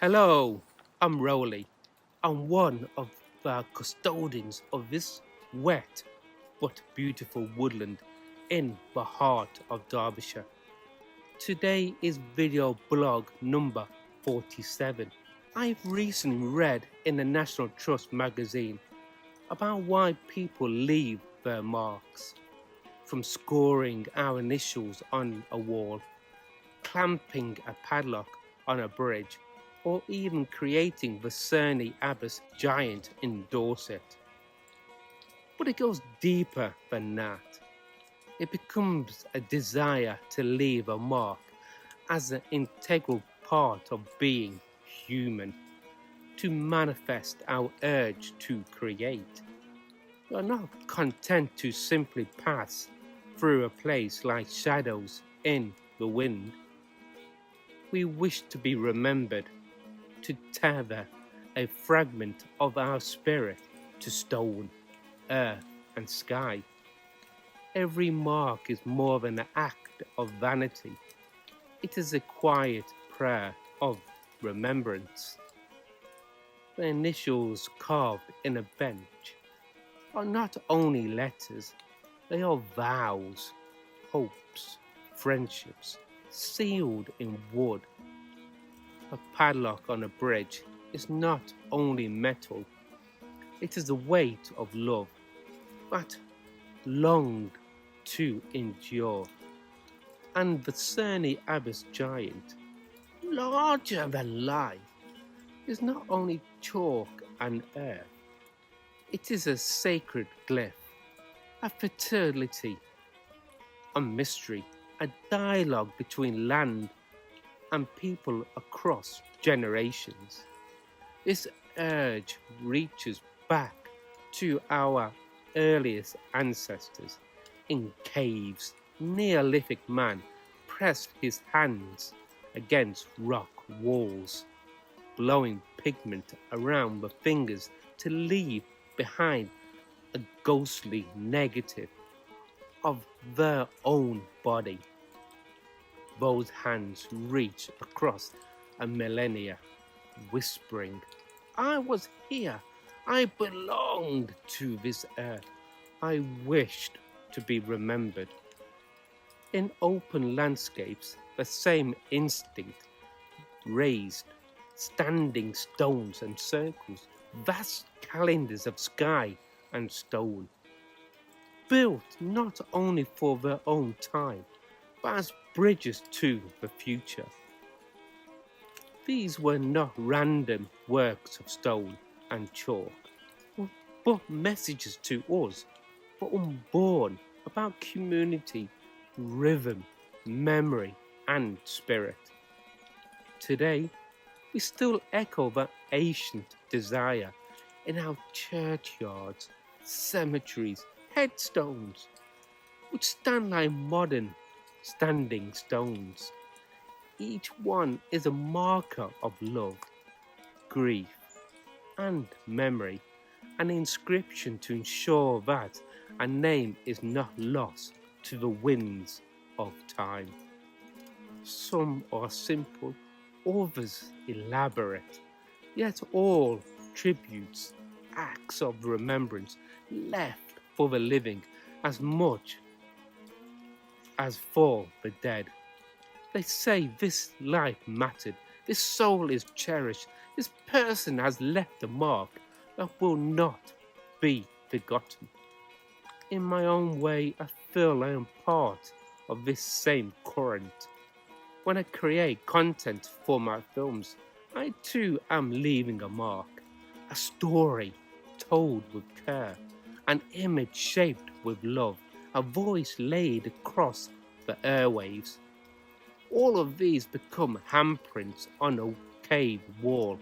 Hello, I'm Roly. I'm one of the custodians of this wet but beautiful woodland in the heart of Derbyshire. Today is video blog number 47. I've recently read in the National Trust magazine about why people leave their marks, from scoring our initials on a wall, clamping a padlock on a bridge, or even creating the Cerne Abbas Giant in Dorset. But it goes deeper than that. It becomes a desire to leave a mark as an integral part of being human, to manifest our urge to create. We are not content to simply pass through a place like shadows in the wind. We wish to be remembered, to tether a fragment of our spirit to stone, earth, and sky. Every mark is more than an act of vanity. It is a quiet prayer of remembrance. The initials carved in a bench are not only letters, they are vows, hopes, friendships, sealed in wood. A padlock on a bridge is not only metal, it is the weight of love that longed to endure. And the Cerne Abbas Giant, larger than life, is not only chalk and earth, it is a sacred glyph, a fertility, a mystery, a dialogue between land and people across generations. This urge reaches back to our earliest ancestors. In caves, Neolithic man pressed his hands against rock walls, blowing pigment around the fingers to leave behind a ghostly negative of their own body. Those hands reach across a millennia, whispering, I was here, I belonged to this earth, I wished to be remembered. In open landscapes, the same instinct raised standing stones and circles, vast calendars of sky and stone, built not only for their own time, but as bridges to the future. These were not random works of stone and chalk, but messages to us, the unborn, about community, rhythm, memory, and spirit. Today, we still echo that ancient desire in our churchyards, cemeteries, headstones, which stand like modern standing stones. Each one is a marker of love, grief, and memory, an inscription to ensure that a name is not lost to the winds of time. Some are simple, others elaborate, yet all tributes, acts of remembrance left for the living as much as for the dead. They say this life mattered, this soul is cherished, this person has left a mark that will not be forgotten. In my own way, I feel I am part of this same current. When I create content for my films, I too am leaving a mark, a story told with care, an image shaped with love, a voice laid across the airwaves. All of these become handprints on a cave wall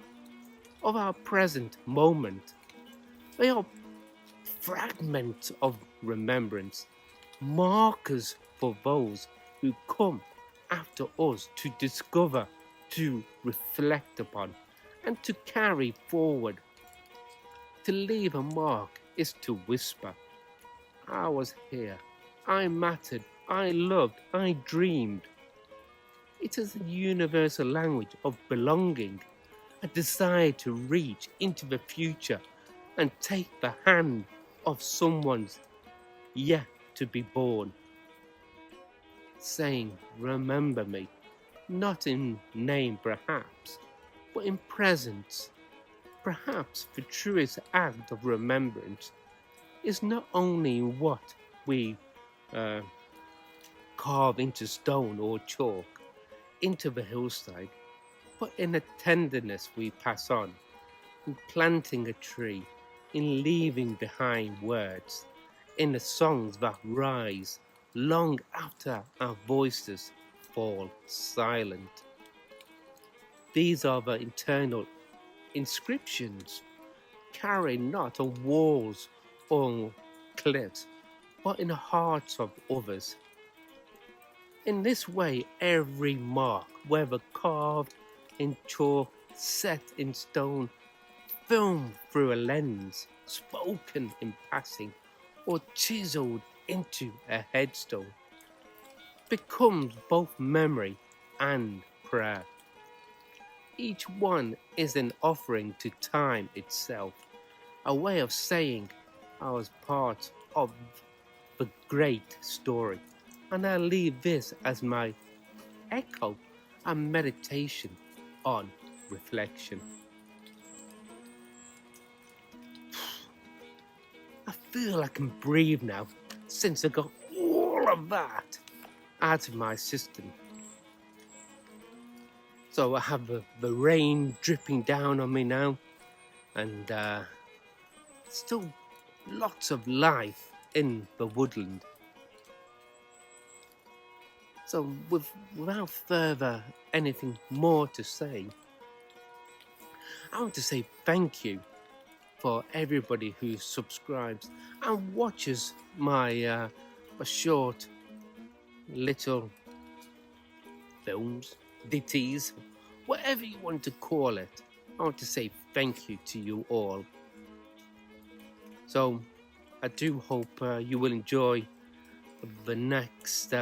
of our present moment. They are fragments of remembrance, markers for those who come after us to discover, to reflect upon, and to carry forward. To leave a mark is to whisper, I was here, I mattered, I loved, I dreamed. It is a universal language of belonging, a desire to reach into the future and take the hand of someone's yet to be born, saying, remember me, not in name perhaps, but in presence. Perhaps the truest act of remembrance is not only what we carve into stone or chalk into the hillside, but in the tenderness we pass on, in planting a tree, in leaving behind words, in the songs that rise long after our voices fall silent. These are the internal inscriptions carried not on walls or cliffs, but in the hearts of others. In this way, every mark, whether carved in chalk, set in stone, filmed through a lens, spoken in passing, or chiseled into a headstone, becomes both memory and prayer. Each one is an offering to time itself, a way of saying I was part of the great story, and I leave this as my echo and meditation on reflection. I feel I can breathe now since I got all of that out of my system. So I have the rain dripping down on me now, and still lots of life in the woodland. So without further anything more to say, I want to say thank you for everybody who subscribes and watches my short little films, ditties, whatever you want to call it. I want to say thank you to you all. So I do hope you will enjoy the next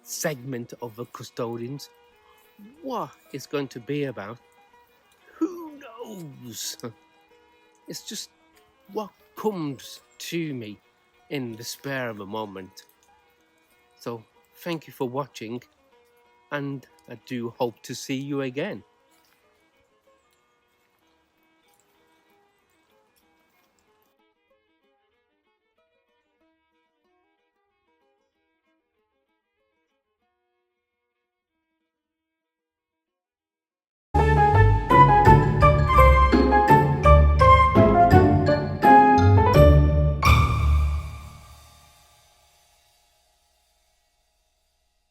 segment of the Custodians. What it's going to be about, who knows? It's just what comes to me in the spare of a moment. So thank you for watching, and I do hope to see you again.